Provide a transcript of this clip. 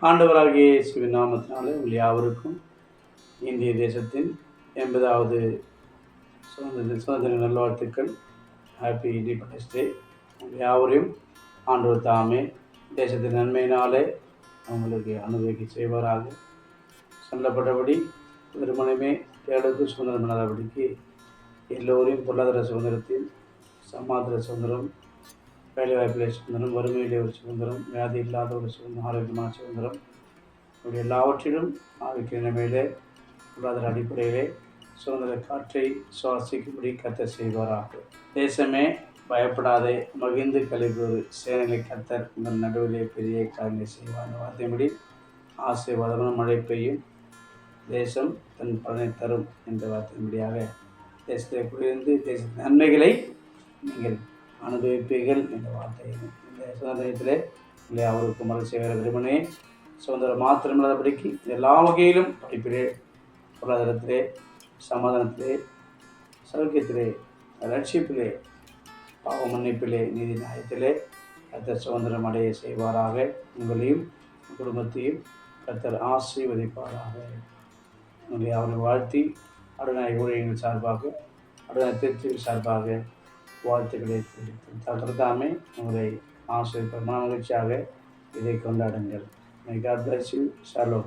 ஆண்டவராகிய இயேசுவின் நாமத்தினாலே உங்கள் யாவருக்கும் இந்திய தேசத்தின் 80வது சுதந்திர நல்வாழ்த்துக்கள். Happy independence day. உங்கள் யாவரையும் ஆண்டவர் தாமே தேசத்தின் நன்மையினாலே அவங்களுக்கு அனுபவிக்க செய்வாராக. சொல்லப்பட்டபடி வெறுமனமே ஏழுக்கு சுதந்திரம் இல்லாதபடிக்கு எல்லோரையும் பொருளாதார சுதந்திரத்தில் சமாதான சுதந்திரம், வேலைவாய்ப்பிலே சுதந்திரம், வறுமையிலே ஒரு சுதந்திரம், வியாதி இல்லாத ஒரு சுதந்திரம், ஆரோக்கியமான சுதந்திரம், இப்படி எல்லாவற்றிலும் ஆரோக்கிய நிலைமையிலே பொருளாதார அடிப்படையிலே சுதந்திர காற்றை சுவாசிக்கும்படி கர்த்தர் செய்வாராக. தேசமே பயப்படாதே, மகிழ்ந்து கழிப்பது சேனைகளை கர்த்தர் உங்கள் நடுவிலே பெரிய காரியங்களை செய்வார். அந்த வார்த்தையின்படி ஆசீர்வாதமான மழை பெய்யும், தேசம் தன் பலனை தரும் என்ற வார்த்தையின்படியாக தேசத்தை குறைந்து தேசத்தின் நன்மைகளை நீங்கள் அனுபவிப்பீர்கள் என்ற வார்த்தை. இந்த சுதந்திரத்திலே இல்லை அவருக்கு மகிழ்ச்சி வேறு வெறுமனே சுதந்திரம் மாத்திரமில்லாதபடிக்கு எல்லா வகையிலும் படிப்பிலே, பொருளாதாரத்திலே, சமாதானத்திலே, சௌக்கியத்திலே, ரட்சிப்பிலே, பாவ மன்னிப்பிலே, நீதி நியாயத்திலே கர்த்தர் சுதந்திரம் அடைய செய்வாராக. உங்களையும் குடும்பத்தையும் கர்த்தர் ஆசீர்வதிப்பாராக. உங்களை அவரை வாழ்த்தி அடுநாய் ஊழியர்கள் சார்பாக, அடுநாய் திருச்சிகள் சார்பாக வாழ்த்துக்களை தெரிவித்து தாமே உங்களை ஆசீர்வதிப்பார். மகிழ்ச்சியாக இதை கொண்டாடுங்கள். God bless you. Shalom.